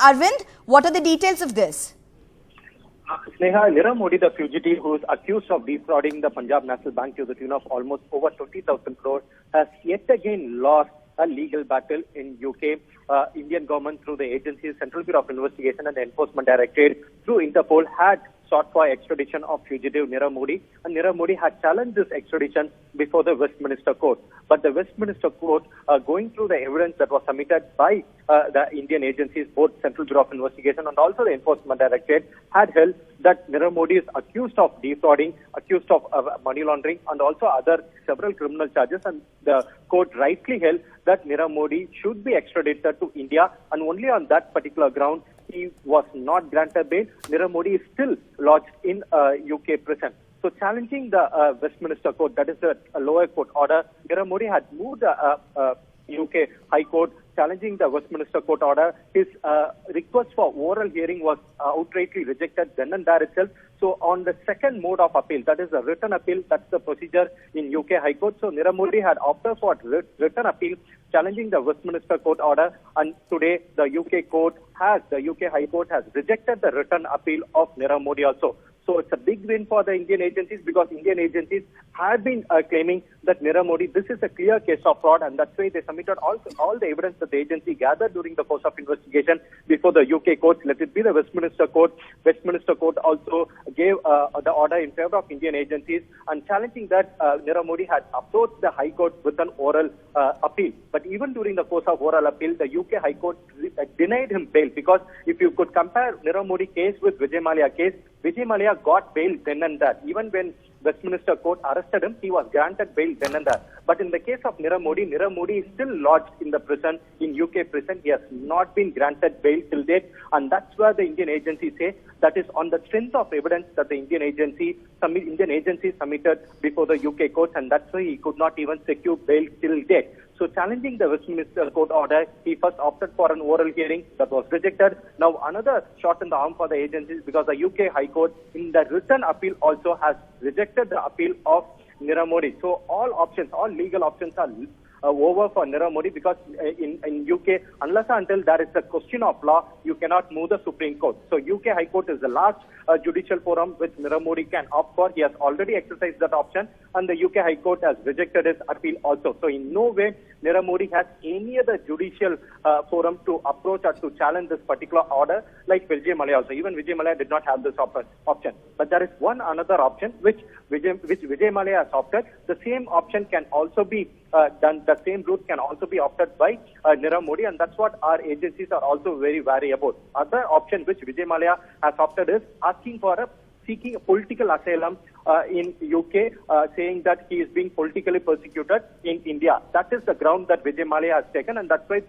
Arvind, what are the details of this? Sneha, Nirav Modi, the fugitive who is accused of defrauding the Punjab National Bank to the tune of almost over 20,000 crores, has yet again lost a legal battle in UK. Indian government, through the agencies, Central Bureau of Investigation and Enforcement Directorate, through Interpol, had sought for extradition of fugitive Nirav Modi, and Nirav Modi had challenged this extradition before the Westminster Court. But the Westminster Court, going through the evidence that was submitted by the Indian agencies, both Central Bureau of Investigation and also the Enforcement Directorate, had held that Nirav Modi is accused of defrauding, accused of money laundering, and also other several criminal charges. And the court rightly held that Nirav Modi should be extradited to India, and only on that particular ground he was not granted bail. Nirav Modi is still lodged in UK prison. So challenging the Westminster Court, that is the lower court order, Nirav Modi had moved the UK High Court challenging the Westminster Court order. His request for oral hearing was outrightly rejected then and there itself. So on the second mode of appeal, that is the written appeal, that's the procedure in UK High Court. So Nirav Modi had opted for written appeal challenging the Westminster Court order, and today the UK High Court has rejected the written appeal of Nirav Modi also. So it's a big win for the Indian agencies, because Indian agencies have been claiming that Nirav Modi, this is a clear case of fraud, and that's why they submitted all the evidence that the agency gathered during the course of investigation before the UK courts, let it be the Westminster Court. Westminster Court also gave the order in favor of Indian agencies, and challenging that Nirav Modi had approached the High Court with an oral appeal. But even during the course of oral appeal, the UK High Court denied him bail, because if you could compare Nirav Modi case with Vijay Mallya case, Vijay Mallya got bail then and there. Even when Westminster Court arrested him, he was granted bail then and there. But in the case of Nirav Modi is still lodged in the prison, in UK prison. He has not been granted bail till date, and that's where the Indian agencies say that is on the strength of evidence that the Indian agency submitted before the UK courts, and that's why he could not even secure bail till date. So challenging the Westminster Court order, he first opted for an oral hearing that was rejected. Now another shot in the arm for the agencies, because the UK High Court in the written appeal also has rejected the appeal of Nirav Modi. So all legal options are over for Nirav Modi, because in UK, unless and until there is a question of law, you cannot move the Supreme Court. So UK High Court is the last judicial forum which Nirav Modi can opt for. He has already exercised that option, and the UK High Court has rejected his appeal also. So in no way Nirav Modi has any other judicial forum to approach or to challenge this particular order, like Vijay Mallya also. Even Vijay Mallya did not have this option. But there is another option which Vijay Mallya has opted. The same option can also be done. The same route can also be opted by Nirav Modi, and that's what our agencies are also very wary about. Other option which Vijay Mallya has opted is seeking a political asylum in UK, saying that he is being politically persecuted in India. That is the ground that Vijay Mallya has taken, and that's why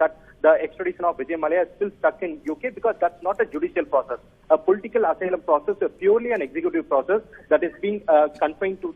the extradition of Vijay Mallya is still stuck in UK, because that's not a judicial process. A political asylum process is purely an executive process that is being confined to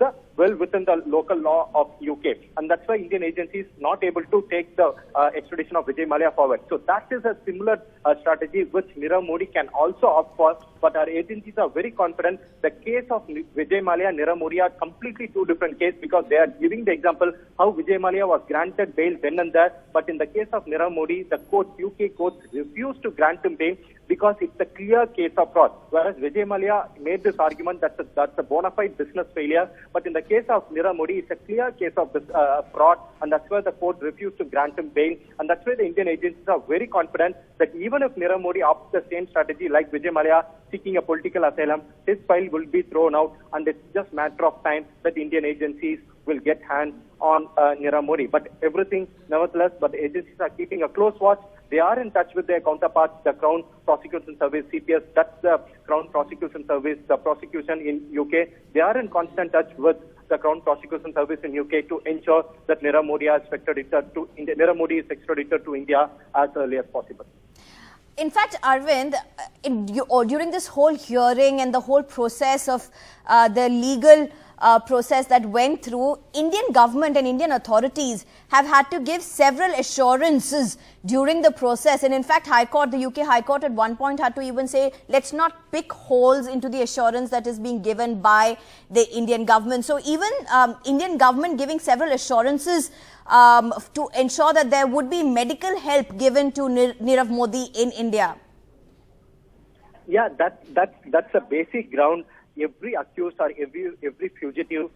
within the local law of UK, and that's why Indian agencies not able to take the extradition of Vijay Mallya forward. So that is a similar strategy which Nirav Modi can also opt for, but our agencies are very confident. The case of Vijay Mallya and Nirav Modi are completely two different cases, because they are giving the example how Vijay Mallya was granted bail then and there, but in the case of Nirav Modi, the UK courts refused to grant him bail because it's a clear case of fraud. Whereas Vijay Mallya made this argument that that's a bona fide business failure, but in the case of Nirav Modi, it's a clear case of fraud, and that's why the court refused to grant him bail, and that's why the Indian agencies are very confident that even if Nirav Modi opts the same strategy like Vijay Mallya, seeking a political asylum, his file will be thrown out, and it's just a matter of time that Indian agencies will get hands on Nirav Modi. But everything, nevertheless, but the agencies are keeping a close watch. They are in touch with their counterparts, the Crown Prosecution Service, CPS, that's the Crown Prosecution Service, the prosecution in UK. They are in constant touch with the Crown Prosecution Service in UK to ensure that Nirav Modi is extradited to India as early as possible. In fact, Arvind, during this whole hearing and the whole process of the legal process that went through, Indian government and Indian authorities have had to give several assurances during the process. And in fact, the UK High Court at one point had to even say, let's not pick holes into the assurance that is being given by the Indian government. So even Indian government giving several assurances to ensure that there would be medical help given to Nirav Modi in India. Yeah, that's a basic ground every accused or every fugitive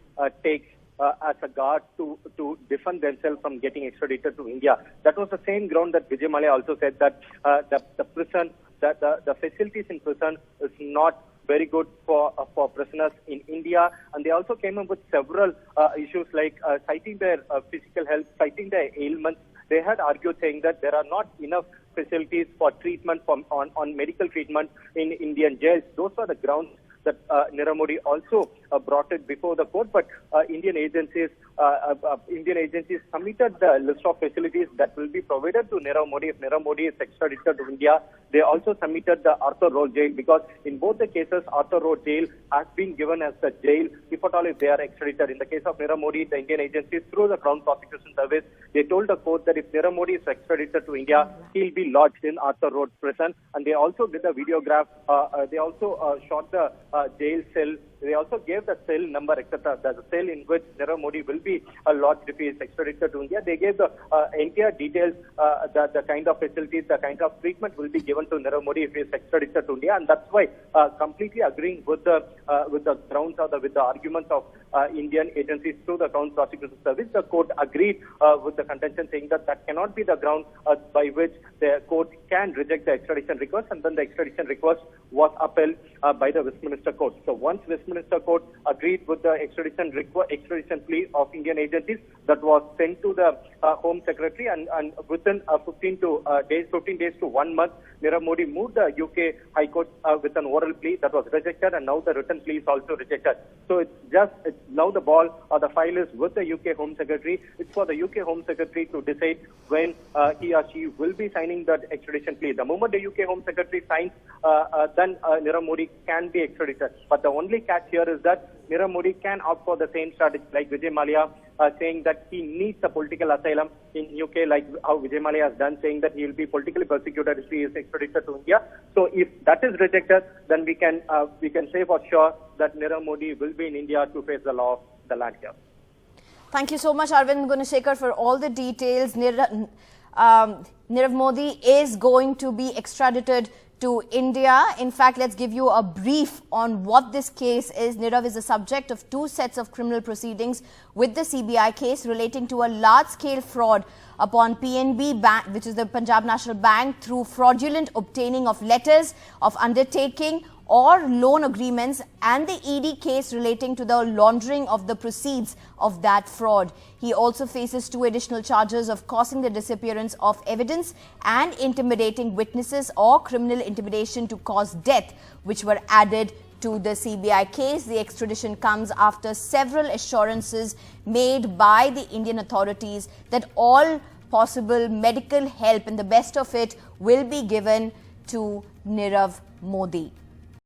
takes as a guard to defend themselves from getting extradited to India. That was the same ground that Vijay Mallya also said that the prison, the facilities in prison is not very good for prisoners in India, and they also came up with several issues like citing their physical health, citing their ailments. They had argued saying that there are not enough facilities for treatment on medical treatment in Indian jails. Those are the grounds that Nirav Modi also brought it before the court, but Indian agencies submitted the list of facilities that will be provided to Nirav Modi if Nirav Modi is extradited to India. They also submitted the Arthur Road jail, because in both the cases Arthur Road jail has been given as the jail if at all if they are extradited. In the case of Nirav Modi, the Indian agencies through the Crown Prosecution Service, they told the court that if Nirav Modi is extradited to India, he'll be lodged in Arthur Road prison. And they also did a videograph. They also shot the jail cell. They also gave the cell number, etc. There's a cell in which Nirav Modi will be lodged if he is extradited to India. They gave the entire details, the kind of facilities, the kind of treatment will be given to Nirav Modi if he is extradited to India, and that's why completely agreeing with the grounds or with the arguments of Indian agencies through the Crown Prosecution Service, the court agreed with the contention, saying that that cannot be the ground by which the court can reject the extradition request, and then the extradition request was upheld by the Westminster Court. So once Westminster Court agreed with the extradition plea of Indian agencies, that was sent to the Home Secretary, and within 15 days to 1 month, Nirav Modi moved the UK High Court with an oral plea that was rejected, and now the written plea is also rejected. So it's now the ball or the file is with the UK Home Secretary. It's for the UK Home Secretary to decide when he or she will be signing that extradition plea. The moment the UK Home Secretary signs, then Nirav Modi can be extradited. But the only catch here is that Nirav Modi can opt for the same strategy like Vijay Mallya, saying that he needs a political asylum in UK, like how Vijay Mallya has done, saying that he will be politically persecuted if he is extradited to India. So if that is rejected, then we can say for sure that Nirav Modi will be in India to face the law of the land here. Thank you so much, Arvind Gunashekhar, for all the details. Nirav Modi is going to be extradited to India. In fact, let's give you a brief on what this case is. Nirav is the subject of 2 sets of criminal proceedings with the CBI case relating to a large-scale fraud upon PNB Bank, which is the Punjab National Bank, through fraudulent obtaining of letters of undertaking or loan agreements, and the ED case relating to the laundering of the proceeds of that fraud. He also faces 2 additional charges of causing the disappearance of evidence and intimidating witnesses or criminal intimidation to cause death, which were added to the CBI case. The extradition comes after several assurances made by the Indian authorities that all possible medical help and the best of it will be given to Nirav Modi.